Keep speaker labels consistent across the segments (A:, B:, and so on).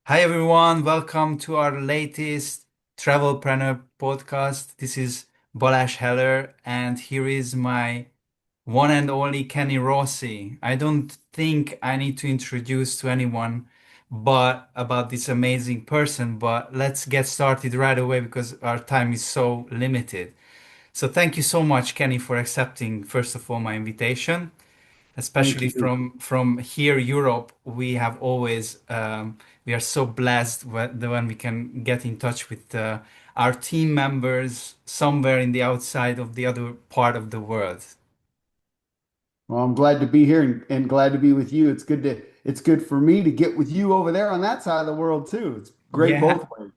A: Hi everyone, welcome to our latest Travelpreneur podcast. This is Balazs Heller, and here is my one and only Kenny Rossi. I don't think I need to introduce to anyone but about this amazing person, but let's get started right away because our time is so limited. So thank you so much, Kenny, for accepting first of all my invitation,
B: Thank
A: especially
B: you.
A: from here Europe. We have always we are so blessed when we can get in touch with our team members somewhere in the outside of the other part of the world.
B: Well, I'm glad to be here and glad to be with you. It's good for me to get with you over there on that side of the world too. It's great
A: Yeah.
B: both ways.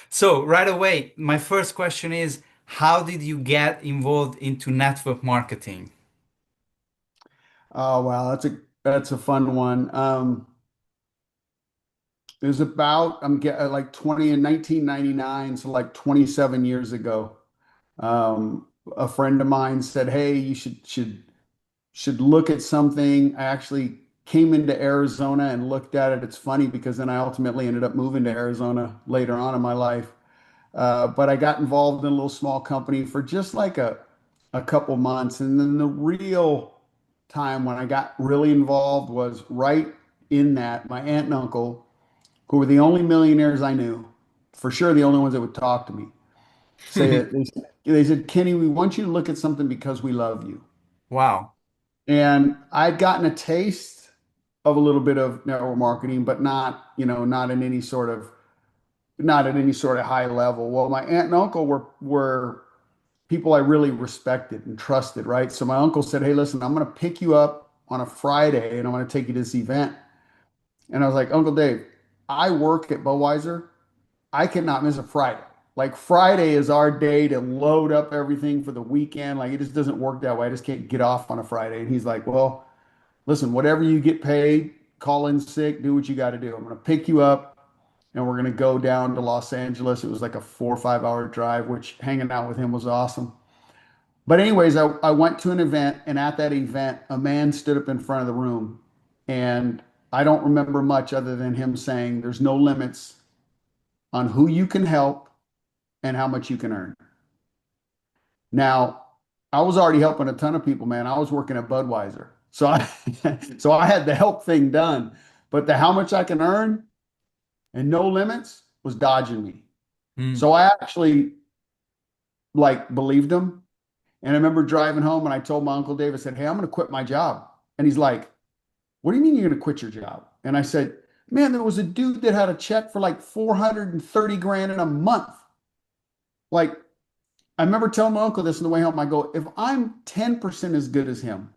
A: So right away, my first question is, how did you get involved into network marketing?
B: Oh wow, that's a fun one. It was about I'm get like 20 in 1999, so like 27 years ago. A friend of mine said, "Hey, you should look at something." I actually came into Arizona and looked at it. It's funny because then I ultimately ended up moving to Arizona later on in my life. But I got involved in a little small company for just like a couple months. And then the real time when I got really involved was right in that. My aunt and uncle, who were the only millionaires I knew, for sure the only ones that would talk to me, they said, Kenny, we want you to look at something because we love you.
A: Wow.
B: And I'd gotten a taste of a little bit of network marketing, but not at any sort of high level. Well, my aunt and uncle were people I really respected and trusted, right? So my uncle said, "Hey, listen, I'm going to pick you up on a Friday and I'm going to take you to this event." And I was like, "Uncle Dave, I work at Budweiser. I cannot miss a Friday. Like Friday is our day to load up everything for the weekend. Like it just doesn't work that way. I just can't get off on a Friday." And he's like, "Well, listen, whatever you get paid, call in sick, do what you got to do. I'm going to pick you up and we're going to go down to Los Angeles." It was like a 4 or 5 hour drive, which hanging out with him was awesome. But anyways, I went to an event, and at that event, a man stood up in front of the room, and I don't remember much other than him saying, "There's no limits on who you can help and how much you can earn." Now, I was already helping a ton of people, man. I was working at Budweiser, so I so I had the help thing done, but the how much I can earn and no limits was dodging me.
A: Hmm.
B: So I actually like believed him. And I remember driving home and I told my Uncle Dave, I said, "Hey, I'm going to quit my job." And he's like, "What do you mean you're going to quit your job?" And I said, "Man, there was a dude that had a check for like 430 grand in a month." Like, I remember telling my uncle this on the way home. I go, "If I'm 10% as good as him,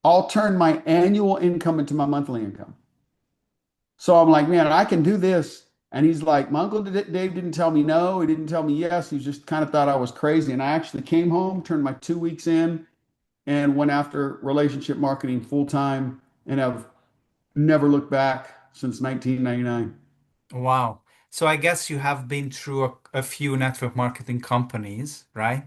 B: I'll turn my annual income into my monthly income." So I'm like, "Man, I can do this." And he's like, my uncle Dave didn't tell me no. He didn't tell me yes. He just kind of thought I was crazy. And I actually came home, turned my 2 weeks in, and went after relationship marketing full time and have never looked back since 1999.
A: Wow. So I guess you have been through a few network marketing companies, right?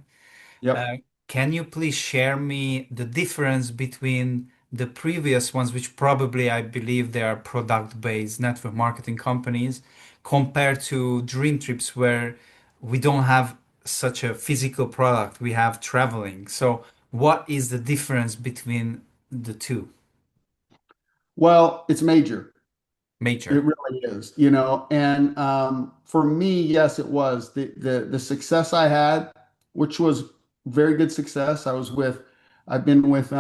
B: Yep.
A: Uh, can you please share me the difference between the previous ones, which probably I believe they are product-based network marketing companies, compared to DreamTrips, where we don't have such a physical product, we have traveling. So what is the difference between the two?
B: Well, it's major. It
A: Major.
B: really is, you know. And for me, yes, it was the success I had, which was very good success. I've been with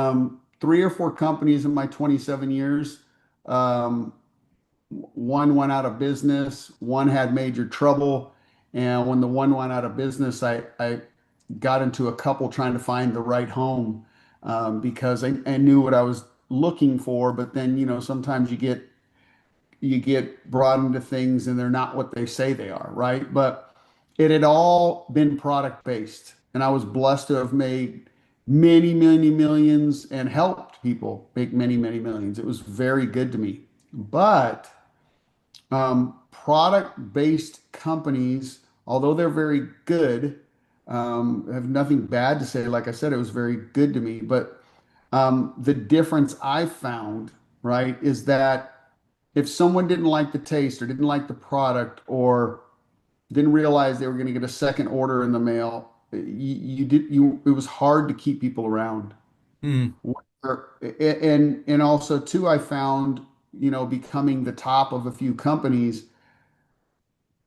B: 3 or 4 companies in my 27 years. Um, One went out of business, one had major trouble, and when the one went out of business, I got into a couple trying to find the right home, because I knew what I was looking for. But then, sometimes you get brought into things and they're not what they say they are, right? But it had all been product based, and I was blessed to have made many, many millions and helped people make many, many millions. It was very good to me. But product-based companies, although they're very good, have nothing bad to say. Like I said, it was very good to me. But the difference I found, right, is that if someone didn't like the taste or didn't like the product or didn't realize they were going to get a second order in the mail, it was hard to keep people around.
A: Mm,
B: And also too, I found, becoming the top of a few companies,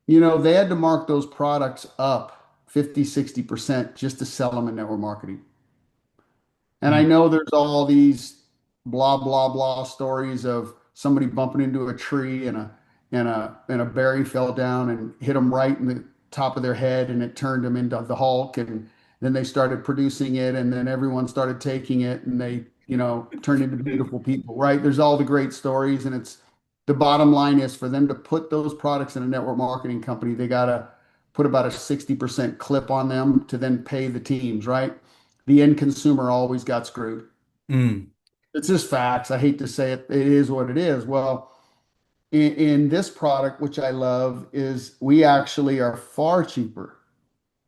B: they had to mark those products up 50, 60% just to sell them in network marketing. And I
A: mm,
B: know there's all these blah blah blah stories of somebody bumping into a tree and a berry fell down and hit them right in the top of their head and it turned them into the Hulk and then they started producing it and then everyone started taking it and they, turned into beautiful people, right? There's all the great stories and it's the bottom line is for them to put those products in a network marketing company, they gotta put about a 60% clip on them to then pay the teams, right? The end consumer always got screwed.
A: mm.
B: It's just facts. I hate to say it. It is what it is. Well, in this product, which I love, is we actually are far cheaper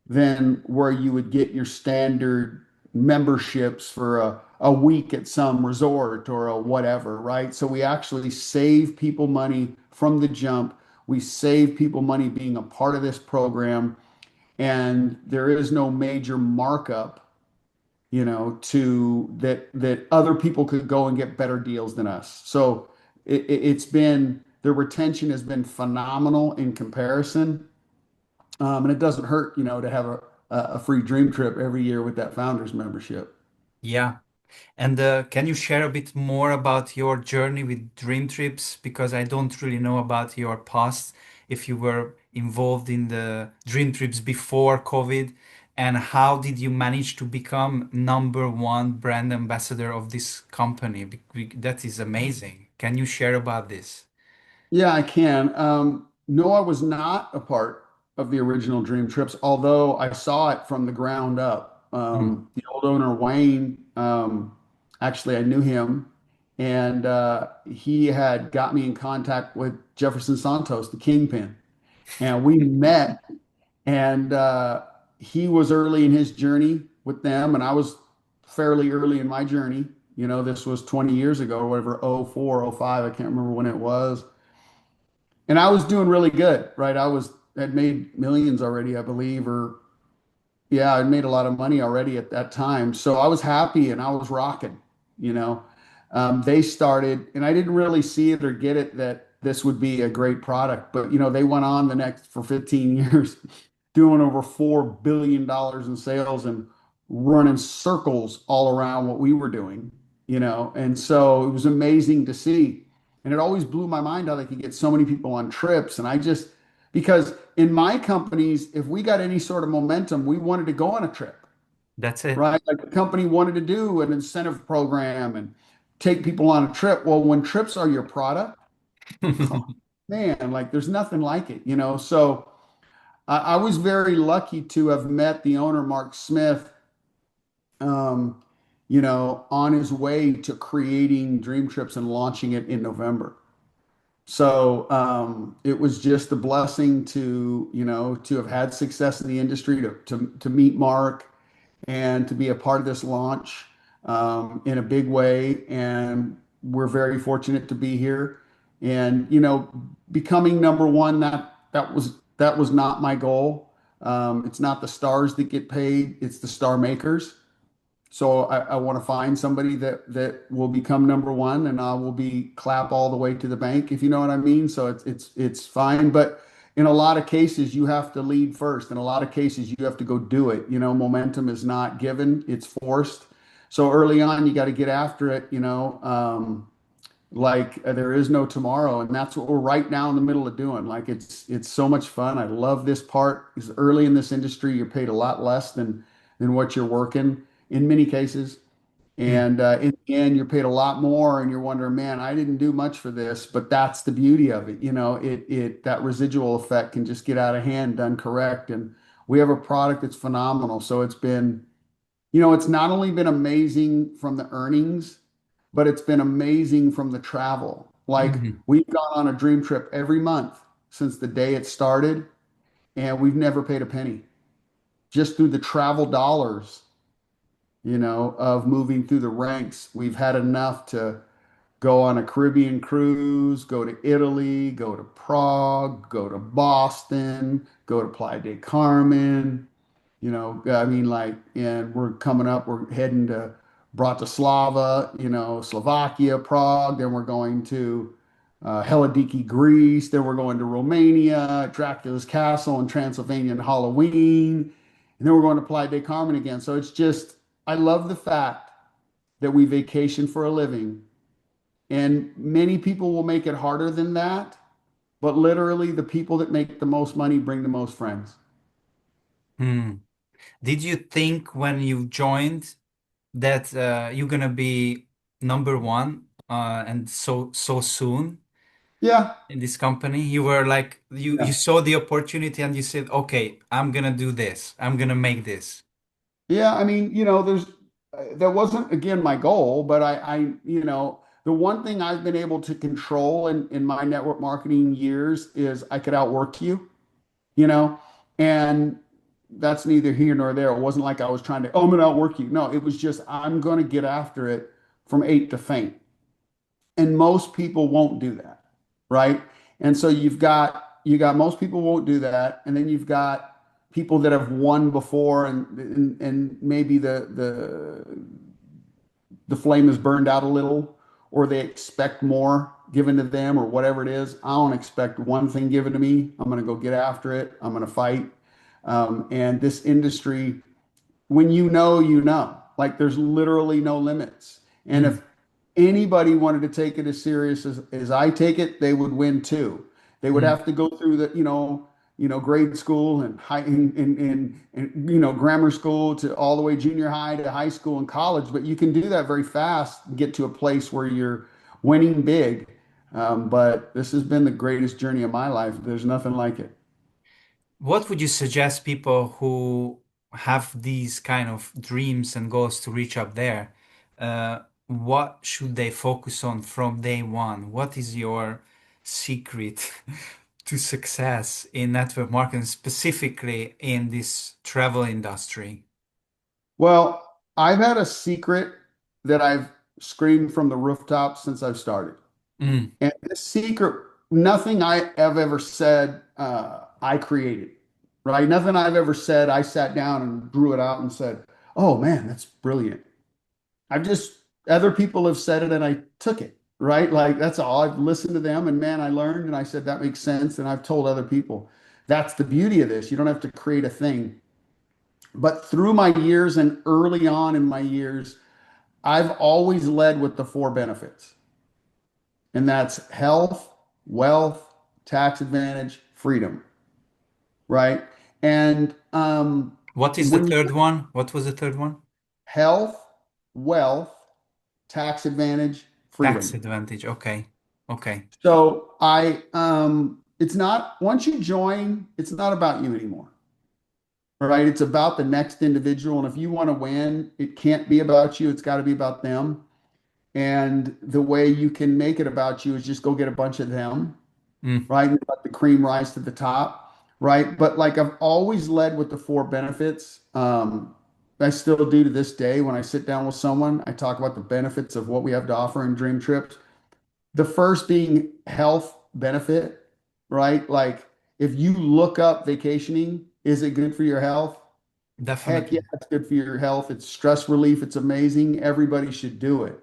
B: than where you would get your standard memberships for a week at some resort or a whatever, right? So we actually save people money from the jump. We save people money being a part of this program, and there is no major markup to that other people could go and get better deals than us. So it's been the retention has been phenomenal in comparison, and it doesn't hurt, to have a free dream trip every year with that founders membership.
A: Yeah. And can you share a bit more about your journey with DreamTrips? Because I don't really know about your past, if you were involved in the DreamTrips before COVID, and how did you manage to become number one brand ambassador of this company? That is amazing. Can you share about this?
B: Yeah, I can. No, I was not a part of the original Dream Trips, although I saw it from the ground up.
A: Mm.
B: The old owner, Wayne, actually, I knew him, and he had got me in contact with Jefferson Santos, the kingpin, and we met. And he was early in his journey with them, and I was fairly early in my journey. This was 20 years ago or whatever, oh 04, oh 05, I can't remember when it was. And I was doing really good, right? Had made millions already, I believe, or yeah, I made a lot of money already at that time. So I was happy and I was rocking, you know. They started, and I didn't really see it or get it that this would be a great product, but they went on the next for 15 years, doing over $4 billion in sales and running circles all around what we were doing, And so it was amazing to see. And it always blew my mind how they could get so many people on trips. And because in my companies, if we got any sort of momentum, we wanted to go on a trip,
A: That's it.
B: right? Like the company wanted to do an incentive program and take people on a trip. Well, when trips are your product, come on, man, like there's nothing like it. So I was very lucky to have met the owner, Mark Smith, um, on his way to creating Dream Trips and launching it in November. So it was just a blessing to have had success in the industry, to meet Mark and to be a part of this launch in a big way. And we're very fortunate to be here. And becoming number one, that was not my goal. It's not the stars that get paid; it's the star makers. So I want to find somebody that will become number one, and I will be clap all the way to the bank, if you know what I mean. So it's fine, but in a lot of cases, you have to lead first. In a lot of cases, you have to go do it. Momentum is not given; it's forced. So early on, you got to get after it. Like there is no tomorrow, and that's what we're right now in the middle of doing. Like it's so much fun. I love this part. Because early in this industry, you're paid a lot less than what you're working in many cases.
A: Mm,
B: And in the end, you're paid a lot more, and you're wondering, man, I didn't do much for this, but that's the beauty of it. That residual effect can just get out of hand done correct. And we have a product that's phenomenal. So it's not only been amazing from the earnings, but it's been amazing from the travel. Like
A: mm.
B: we've gone on a dream trip every month since the day it started, and we've never paid a penny just through the travel dollars of moving through the ranks. We've had enough to go on a Caribbean cruise, go to Italy, go to Prague, go to Boston, go to Playa del Carmen. I mean, like, and we're coming up, we're heading to Bratislava, Slovakia, Prague, then we're going to Helsinki, Greece, then we're going to Romania, Dracula's Castle and Transylvanian Halloween, and then we're going to Playa del Carmen again. So it's just, I love the fact that we vacation for a living, and many people will make it harder than that, but literally the people that make the most money bring the most friends.
A: Hmm. Did you think when you joined that you're gonna be number one and so soon
B: Yeah.
A: in this company? You were like you
B: Yeah.
A: saw the opportunity and you said, "Okay, I'm gonna do this. I'm gonna make this."
B: Yeah, I mean, that wasn't again my goal, but the one thing I've been able to control in my network marketing years is I could outwork you, you know, and that's neither here nor there. It wasn't like I was trying to, oh, I'm gonna outwork you. No, it was just I'm gonna get after it from eight to faint. And most people won't do that, right? And so you got most people won't do that, and then you've got people that have won before, and maybe the flame is burned out a little, or they expect more given to them, or whatever it is. I don't expect one thing given to me. I'm going to go get after it. I'm going to fight. And this industry, when you know, you know. Like there's literally no limits. And
A: Mm,
B: if anybody wanted to take it as serious as I take it, they would win too. They would
A: mm.
B: have to go through grade school and high and grammar school to all the way junior high to high school and college. But you can do that very fast and get to a place where you're winning big. But this has been the greatest journey of my life. There's nothing like it.
A: What would you suggest people who have these kind of dreams and goals to reach up there? What should they focus on from day one? What is your secret to success in network marketing, specifically in this travel industry?
B: Well, I've had a secret that I've screamed from the rooftops since I've started.
A: Mm,
B: And this secret, nothing I have ever said, I created, right? Nothing I've ever said, I sat down and drew it out and said, oh man, that's brilliant. I've just, other people have said it and I took it, right? Like that's all. I've listened to them and man, I learned and I said, that makes sense. And I've told other people. That's the beauty of this. You don't have to create a thing. But through my years and early on in my years, I've always led with the four benefits, and that's health, wealth, tax advantage, freedom, right? And
A: what is the
B: when you
A: third one? What was the third one?
B: health, wealth, tax advantage,
A: Tax
B: freedom.
A: advantage. Okay. Okay.
B: So it's not once you join, it's not about you anymore, right? It's about the next individual, and if you want to win, it can't be about you. It's got to be about them. And the way you can make it about you is just go get a bunch of them,
A: Mm,
B: right? And let the cream rise to the top, right? But like I've always led with the four benefits. I still do to this day. When I sit down with someone, I talk about the benefits of what we have to offer in Dream Trips. The first being health benefit, right? Like if you look up vacationing, is it good for your health? Heck yeah,
A: definitely.
B: it's good for your health. It's stress relief. It's amazing. Everybody should do it,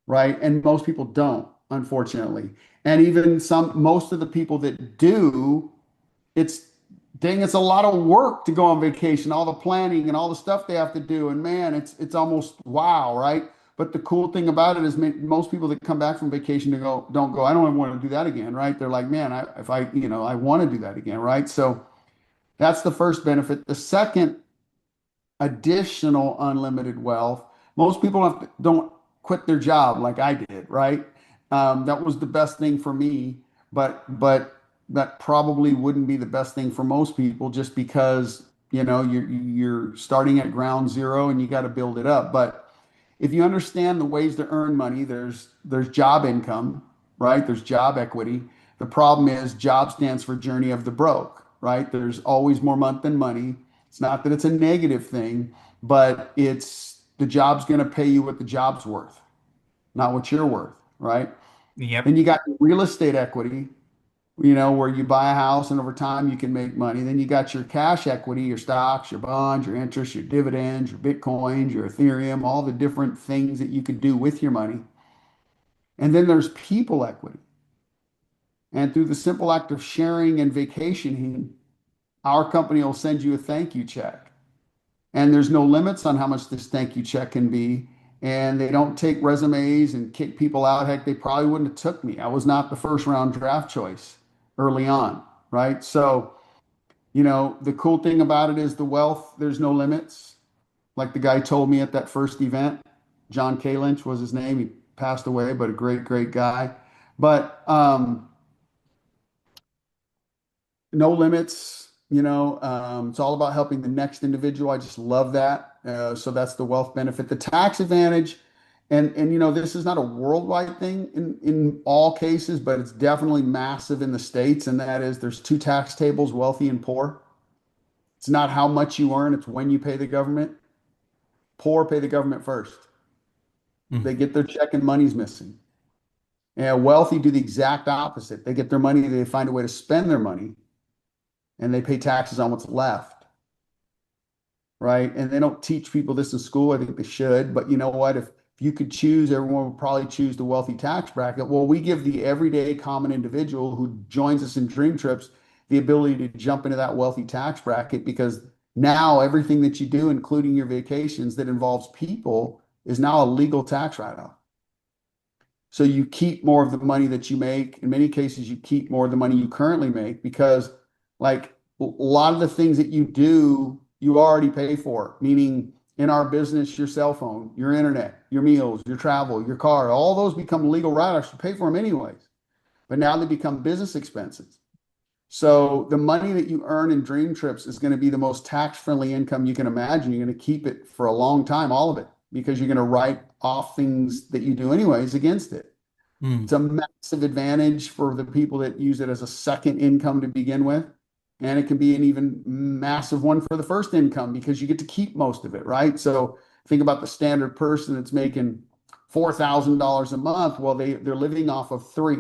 B: right? And most people don't, unfortunately. And even most of the people that do, it's dang, it's a lot of work to go on vacation, all the planning and all the stuff they have to do. And man, it's almost wow, right? But the cool thing about it is most people that come back from vacation to go don't go, I don't even want to do that again, right? They're like, man, if I, I want to do that again, right? So that's the first benefit. The second additional unlimited wealth. Most people don't quit their job like I did, right? That was the best thing for me, but that probably wouldn't be the best thing for most people just because you're starting at ground zero and you got to build it up. But if you understand the ways to earn money, there's job income, right? There's job equity. The problem is job stands for journey of the broke, right? There's always more month than money. It's not that it's a negative thing, but it's the job's going to pay you what the job's worth, not what you're worth. right? Then
A: Yep.
B: you got real estate equity, where you buy a house and over time you can make money. Then you got your cash equity, your stocks, your bonds, your interest, your dividends, your Bitcoins, your Ethereum, all the different things that you could do with your money. And then there's people equity. And through the simple act of sharing and vacationing, our company will send you a thank you check. And there's no limits on how much this thank you check can be. And they don't take resumes and kick people out. Heck, they probably wouldn't have took me. I was not the first round draft choice early on, right? So, the cool thing about it is the wealth, there's no limits. Like the guy told me at that first event, John K. Lynch was his name. He passed away, but a great, great guy. But no limits, it's all about helping the next individual. I just love that. So that's the wealth benefit. The tax advantage, and this is not a worldwide thing in all cases, but it's definitely massive in the States, and that is there's two tax tables, wealthy and poor. It's not how much you earn, it's when you pay the government. Poor pay the government first. They
A: Mm.
B: get their check and money's missing. And wealthy do the exact opposite. They get their money, they find a way to spend their money, and they pay taxes on what's left, right? And they don't teach people this in school. I think they should. But you know what? If you could choose, everyone would probably choose the wealthy tax bracket. Well, we give the everyday common individual who joins us in Dream Trips the ability to jump into that wealthy tax bracket because now everything that you do, including your vacations that involves people, is now a legal tax write-off. So you keep more of the money that you make. In many cases, you keep more of the money you currently make because, like, a lot of the things that you do, you already pay for, meaning in our business, your cell phone, your internet, your meals, your travel, your car, all those become legal write-offs. You pay for them anyways, but now they become business expenses. So the money that you earn in Dream Trips is going to be the most tax-friendly income you can imagine. You're going to keep it for a long time, all of it, because you're going to write off things that you do anyways against it. It's
A: Mm.
B: a massive advantage for the people that use it as a second income to begin with. And it can be an even massive one for the first income because you get to keep most of it, right? So think about the standard person that's making $4,000 a month. Well, they're living off of three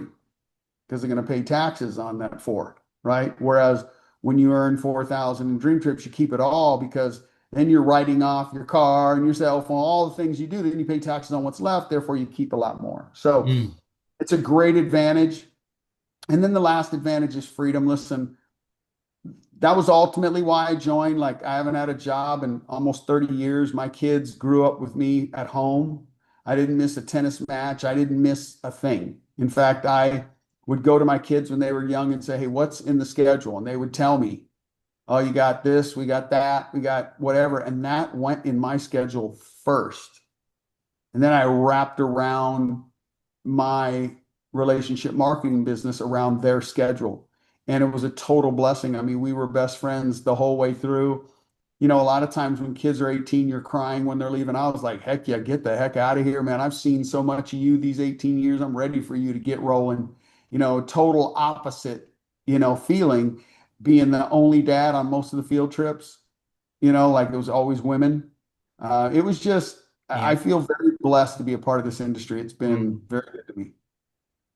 B: because they're going to pay taxes on that four, right? Whereas when you earn 4,000 in Dream Trips, you keep it all because then you're writing off your car and your cell phone, all the things you do. Then you pay taxes on what's left. Therefore, you keep a lot more. So
A: Mm.
B: it's a great advantage. And then the last advantage is freedom. Listen, that was ultimately why I joined. Like, I haven't had a job in almost 30 years. My kids grew up with me at home. I didn't miss a tennis match. I didn't miss a thing. In fact, I would go to my kids when they were young and say, "Hey, what's in the schedule?" And they would tell me, "Oh, you got this, we got that, we got whatever." And that went in my schedule first. And then I wrapped around my relationship marketing business around their schedule. And it was a total blessing. I mean, we were best friends the whole way through. A lot of times when kids are 18, you're crying when they're leaving. I was like, heck yeah, get the heck out of here, man. I've seen so much of you these 18 years. I'm ready for you to get rolling. Total opposite, feeling being the only dad on most of the field trips, like it was always women. It was just, I
A: Yep.
B: feel very blessed to be a part of this industry. It's been
A: Mm.
B: very good to me.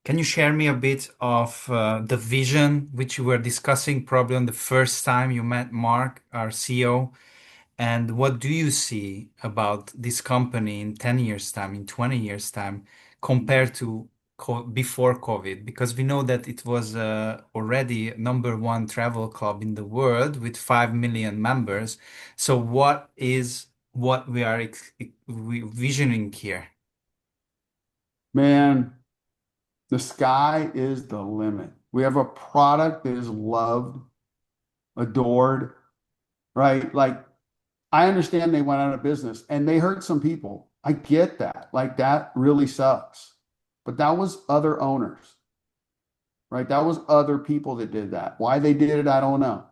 A: Can you share me a bit of the vision which you were discussing probably on the first time you met Mark, our CEO? And what do you see about this company in 10 years' time, in 20 years' time, compared to before COVID? Because we know that it was already number one travel club in the world with 5 million members. So what is what we are visioning here?
B: Man, the sky is the limit. We have a product that is loved, adored, right? Like, I understand they went out of business and they hurt some people. I get that. Like, that really sucks. But that was other owners, right? That was other people that did that. Why they did it, I don't know,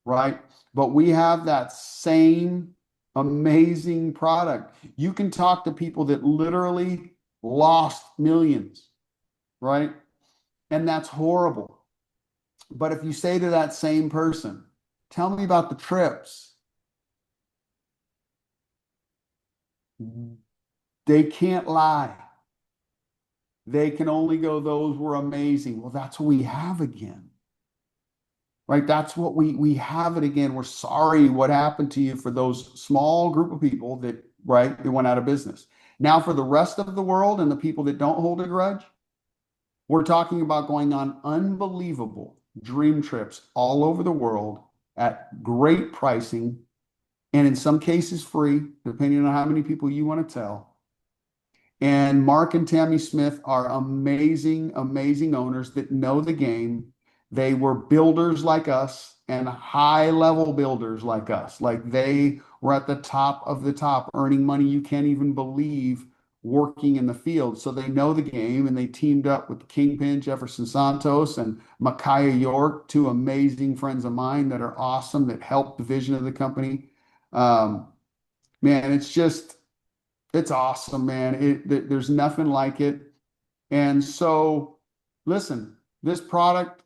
B: right? But we have that same amazing product. You can talk to people that literally lost millions, right? And that's horrible. But if you say to that same person, tell me about the trips, they can't lie. They can only go, those were amazing. Well, that's what we have again, right? That's what we have it again. We're sorry what happened to you for those small group of people that, right, they went out of business. Now, for the rest of the world and the people that don't hold a grudge, we're talking about going on unbelievable dream trips all over the world at great pricing and in some cases free, depending on how many people you want to tell. And Mark and Tammy Smith are amazing, amazing owners that know the game. They were builders like us and high level builders like us. Like they were at the top of the top, earning money you can't even believe working in the field. So they know the game and they teamed up with Kingpin, Jefferson Santos, and Micaiah York, two amazing friends of mine that are awesome that help the vision of the company. Um, Man, it's awesome, man. There's nothing like it. And so, listen, this product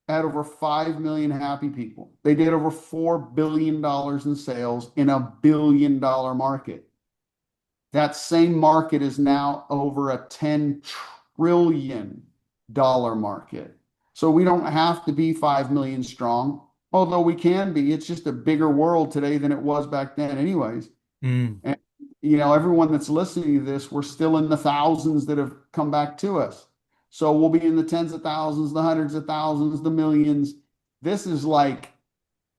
B: had over 5 million happy people. They did over $4 billion in sales in a $1 billion market. That same market is now over a $10 trillion market. So we don't have to be 5 million strong, although we can be. It's just a bigger world today than it was back then, anyways.
A: Mm,
B: And everyone that's listening to this, we're still in the thousands that have come back to us. So we'll be in the tens of thousands, the hundreds of thousands, the millions. This is like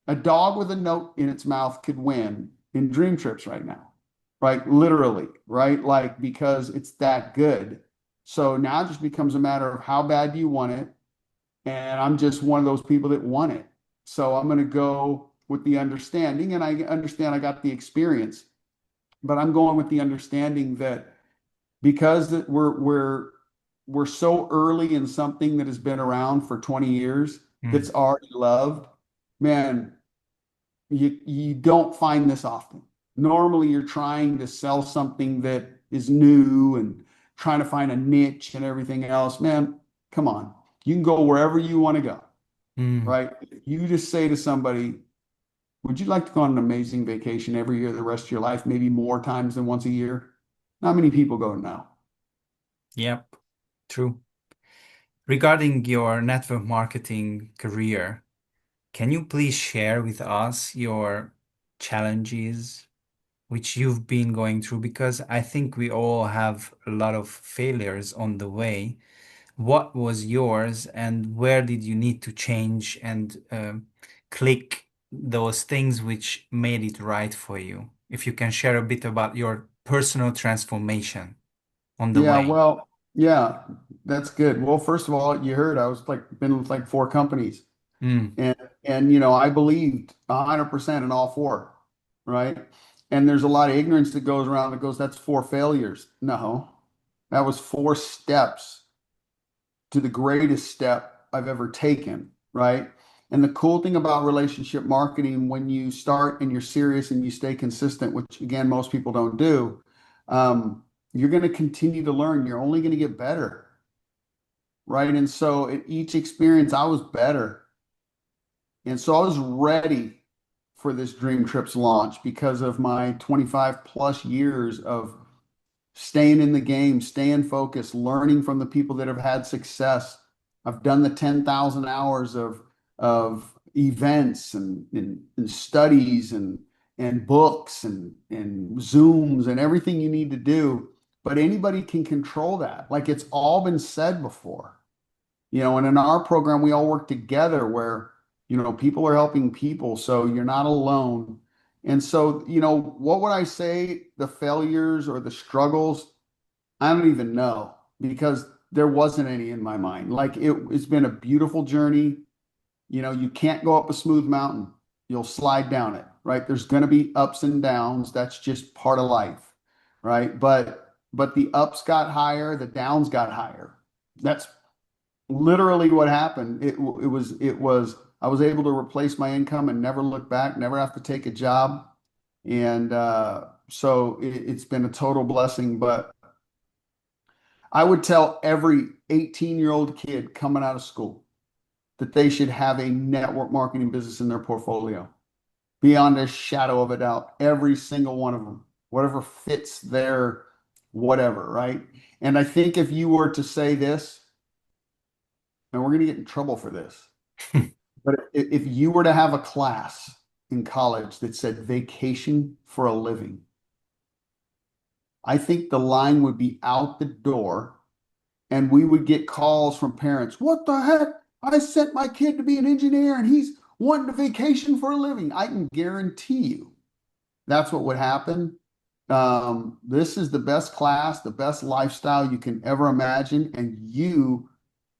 B: a dog with a note in its mouth could win in Dream Trips right now, right? Literally, right? Like because it's that good. So now it just becomes a matter of how bad do you want it? And I'm just one of those people that want it. So I'm going to go with the understanding, and I understand I got the experience, but I'm going with the understanding that because we're so early in something that has been around for 20 years
A: mm,
B: that's already loved, man, you don't find this often. Normally, you're trying to sell something that is new and trying to find a niche and everything else. Man, come on. You can go wherever you want to go,
A: mm.
B: right? You just say to somebody, would you like to go on an amazing vacation every year the rest of your life, maybe more times than once a year? Not many people go no.
A: Yep, true. Regarding your network marketing career, can you please share with us your challenges which you've been going through? Because I think we all have a lot of failures on the way. What was yours, and where did you need to change and click those things which made it right for you? If you can share a bit about your personal transformation on the
B: Yeah,
A: way.
B: well, yeah, that's good. Well, first of all, you heard I was like been with like four companies,
A: Mm,
B: and I believed 100% in all four, right? And there's a lot of ignorance that goes around that goes, that's four failures. No, that was four steps to the greatest step I've ever taken, right? And the cool thing about relationship marketing, when you start and you're serious and you stay consistent, which again, most people don't do, you're going to continue to learn. You're only going to get better, right? And so at each experience, I was better. And so I was ready for this Dream Trips launch because of my 25 plus years of staying in the game, staying focused, learning from the people that have had success. I've done the 10,000 hours of events and studies and books and Zooms and everything you need to do. But anybody can control that. Like it's all been said before. And in our program, we all work together where, people are helping people. So you're not alone. And so, what would I say the failures or the struggles? I don't even know because there wasn't any in my mind. Like it's been a beautiful journey. You can't go up a smooth mountain. You'll slide down it, right? There's going to be ups and downs. That's just part of life, right? But the ups got higher, the downs got higher. That's literally what happened. It was I was able to replace my income and never look back, never have to take a job. And so it's been a total blessing. But I would tell every 18-year-old kid coming out of school that they should have a network marketing business in their portfolio. Beyond a shadow of a doubt, every single one of them, whatever fits their whatever, right? And I think if you were to say this, and we're going to get in trouble for this, but if you were to have a class in college that said vacation for a living, I think the line would be out the door and we would get calls from parents. What the heck? I sent my kid to be an engineer and he's wanting to vacation for a living. I can guarantee you that's what would happen. This is the best class, the best lifestyle you can ever imagine, and you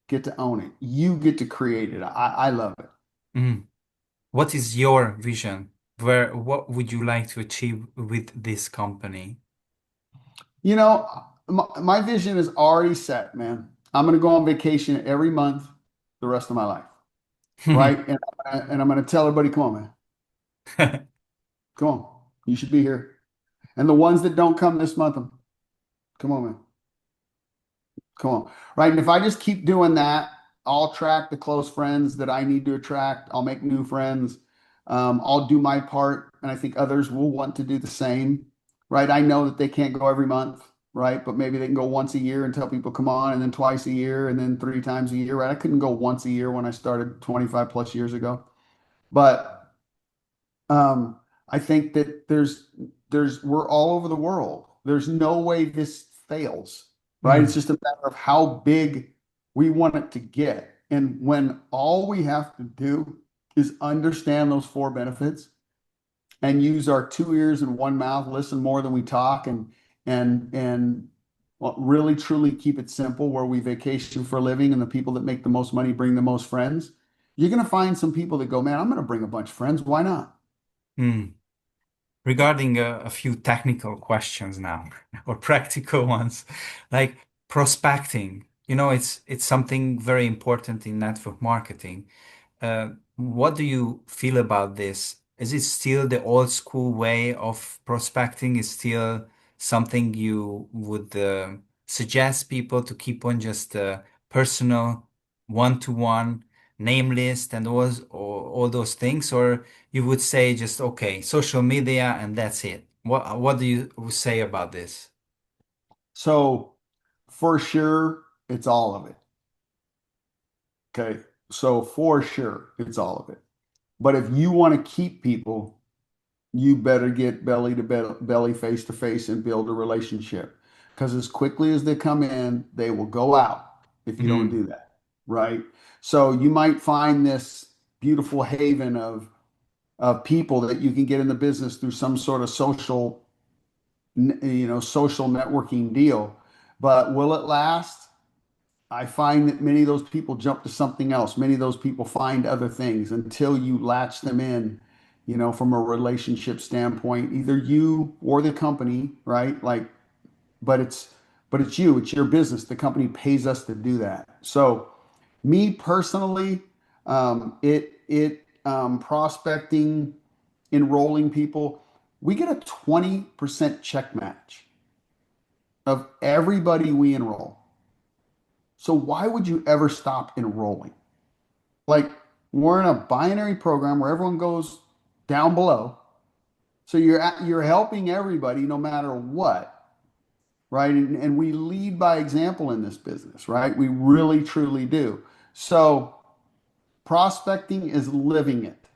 B: get to own it. You get to create it. I love it.
A: Mm. What is your vision? What would you like to achieve with this company?
B: You know, my vision is already set, man. I'm going to go on vacation every month the rest of my life, right? And I'm going to tell everybody, come on, man, come on, you should be here. And the ones that don't come this month, come on, man, come on, right? And if I just keep doing that, I'll attract the close friends that I need to attract. I'll make new friends. I'll do my part, and I think others will want to do the same, right? I know that they can't go every month, right? But maybe they can go once a year and tell people come on, and then twice a year, and then three times a year, right? I couldn't go once a year when I started 25 plus years ago, but I think that we're all over the world. There's no way this fails, right? It's
A: Mm,
B: just a matter of how big we want it to get. And when all we have to do is understand those four benefits and use our two ears and one mouth, listen more than we talk, and well, really truly keep it simple where we vacation for a living and the people that make the most money bring the most friends. You're going to find some people that go, man, I'm going to bring a bunch of friends. Why not?
A: mm. Regarding a few technical questions now, or practical ones, like prospecting. It's something very important in network marketing. What do you feel about this? Is it still the old school way of prospecting? Is still something you would suggest people to keep on just personal, one-to-one name list and all those things, or you would say just okay, social media and that's it? What do you say about this?
B: So for sure, it's all of it. Okay. So for sure, it's all of it. But if you want to keep people, you better get belly to belly, face to face, and build a relationship. Because as quickly as they come in, they will go out if you don't
A: Mm,
B: do that. Right. So you might find this beautiful haven of people that you can get in the business through some sort of social networking deal. But will it last? I find that many of those people jump to something else. Many of those people find other things until you latch them in, from a relationship standpoint, either you or the company, right? Like, but it's you, it's your business. The company pays us to do that. So, me personally, prospecting, enrolling people, we get a 20% check match of everybody we enroll. So why would you ever stop enrolling? Like we're in a binary program where everyone goes down below. So you're helping everybody no matter what, right? And we lead by example in this business, right? We really truly do. So prospecting is living it,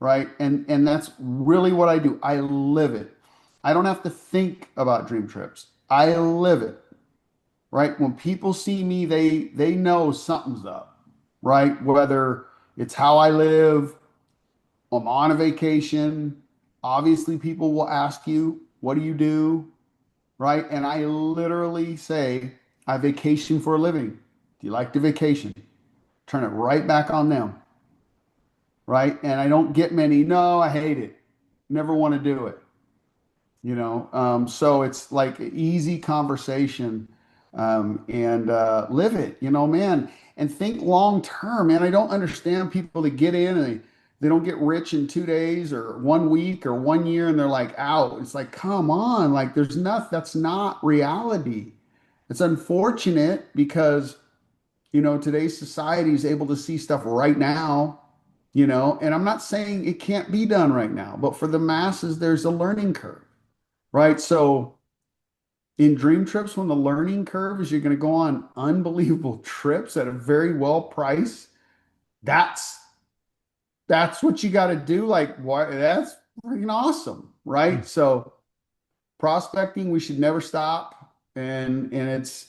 B: right? And that's really what I do. I live it. I don't have to think about dream trips. I live it. Right? When people see me, they know something's up, right? Whether it's how I live, I'm on a vacation. Obviously, people will ask you, what do you do? Right? And I literally say, I vacation for a living. Do you like to vacation? Turn it right back on them, right? And I don't get many, no, I hate it. Never want to do it. So it's like an easy conversation, and live it, man, and think long term, man. I don't understand people that get in and they don't get rich in 2 days or 1 week or 1 year and they're like out. It's like, come on, like that's not reality. It's unfortunate because today's society is able to see stuff right now, and I'm not saying it can't be done right now, but for the masses there's a learning curve, right? So in dream trips, when the learning curve is you're going to go on unbelievable trips at a very well price, that's that's what you got to do. Like, why? That's freaking awesome, right? So prospecting, we should never stop. And it's,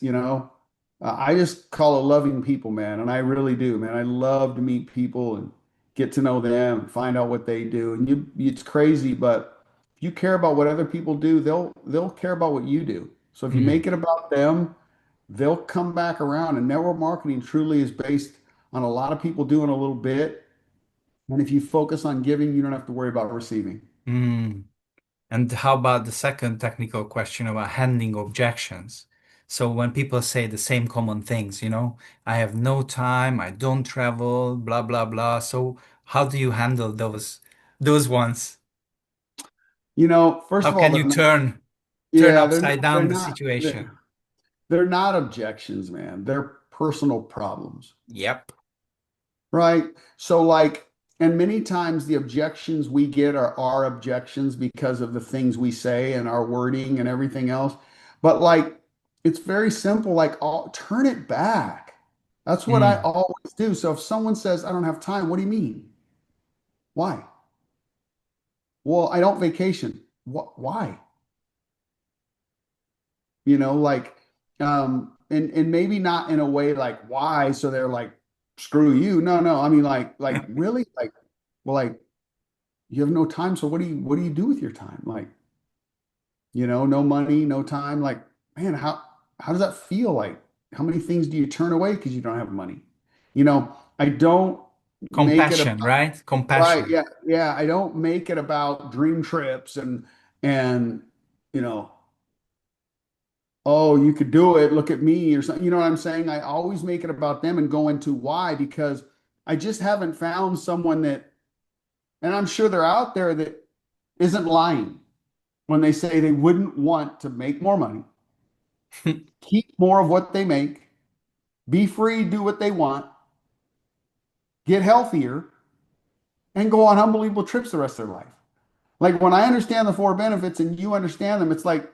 B: I just call it loving people, man. And I really do, man. I love to meet people and get to know them and find out what they do. And it's crazy, but if you care about what other people do, they'll care about what you do. So if you
A: Mm.
B: make it about them, they'll come back around. And network marketing truly is based on a lot of people doing a little bit. And if you focus on giving, you don't have to worry about receiving.
A: Mm. And how about the second technical question about handling objections? So when people say the same common things, I have no time, I don't travel, blah blah blah. So how do you handle those ones?
B: First
A: How
B: of all,
A: can you turn
B: yeah,
A: upside
B: they're
A: down the
B: not,
A: situation?
B: they're not objections, man. They're personal problems,
A: Yep.
B: right? So like, and many times the objections we get are our objections because of the things we say and our wording and everything else. But like, it's very simple. Like, turn it back. That's what I
A: Mm.
B: always do. So if someone says, I don't have time, what do you mean? Why? Well, I don't vacation. What? Why? Like, and maybe not in a way like why, so they're like, screw you. No, no. I mean, like really, like, well, like you have no time. So what do you do with your time? Like, no money, no time. Like, man, how does that feel? Like, how many things do you turn away because you don't have money? I don't make it
A: Compassion,
B: about,
A: right?
B: right.
A: Compassion.
B: Yeah. Yeah. I don't make it about dream trips and, you know, oh, you could do it, look at me, or something. You know what I'm saying? I always make it about them and go into why, because I just haven't found someone that, and I'm sure they're out there, that isn't lying when they say they wouldn't want to make more money, keep more of what they make, be free, do what they want, get healthier, and go on unbelievable trips the rest of their life. Like when I understand the four benefits and you understand them, it's like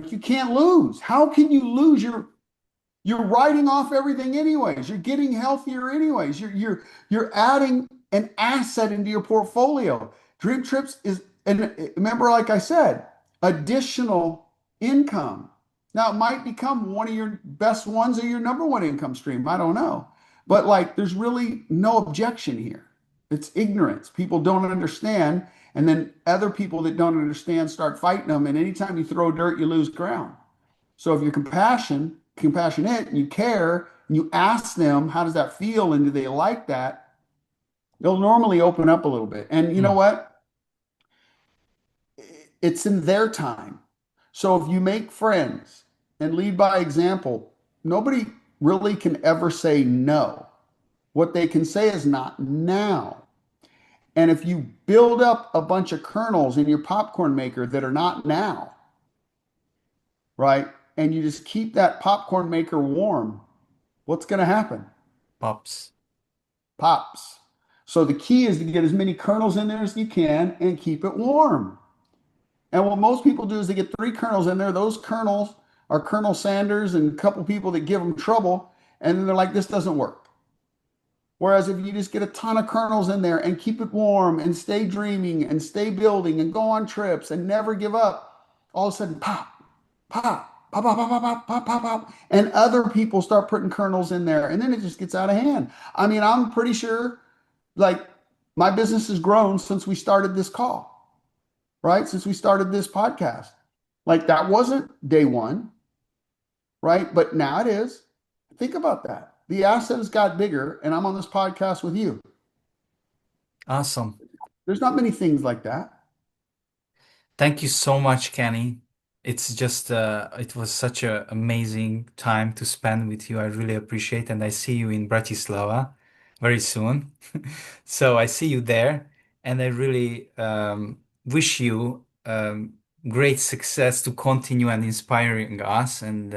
B: you can't lose. How can you lose? You're writing off everything anyways. You're getting healthier anyways. You're adding an asset into your portfolio. Dream Trips is, and remember, like I said, additional income. Now it might become one of your best ones or your number one income stream. I don't know. But like there's really no objection here. It's ignorance. People don't understand. And then other people that don't understand start fighting them. And anytime you throw dirt, you lose ground. So if you're compassionate, and you care, and you ask them, how does that feel? And do they like that? They'll normally open up a little bit. And you know
A: Mm.
B: what? It's in their time. So if you make friends and lead by example, nobody really can ever say no. What they can say is not now. And if you build up a bunch of kernels in your popcorn maker that are not now, right? And you just keep that popcorn maker warm, what's going to happen?
A: Pops.
B: Pops. So the key is to get as many kernels in there as you can and keep it warm. And what most people do is they get three kernels in there. Those kernels are Colonel Sanders and a couple people that give them trouble. And then they're like, this doesn't work. Whereas if you just get a ton of kernels in there and keep it warm and stay dreaming and stay building and go on trips and never give up, all of a sudden, pop, pop, pop, pop, pop, pop, pop, pop, pop, pop. And other people start putting kernels in there. And then it just gets out of hand. I mean, I'm pretty sure like my business has grown since we started this call, right? Since we started this podcast. Like that wasn't day one, right? But now it is. Think about that. The asset has got bigger, and I'm on this podcast with you.
A: Awesome.
B: There's not many things like that.
A: Thank you so much, Kenny. It was such an amazing time to spend with you. I really appreciate, and I see you in Bratislava very soon. So I see you there, and I really wish you great success to continue and inspiring us. And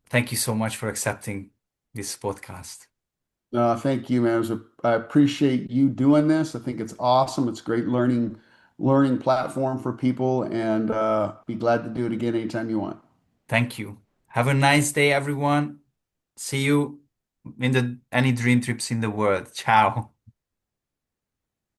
A: thank you so much for accepting this podcast.
B: Thank you, man. I appreciate you doing this. I think it's awesome. It's great learning learning platform for people, and be glad to do it again anytime you want.
A: Thank you. Have a nice day, everyone. See you in the any dream trips in the world. Ciao.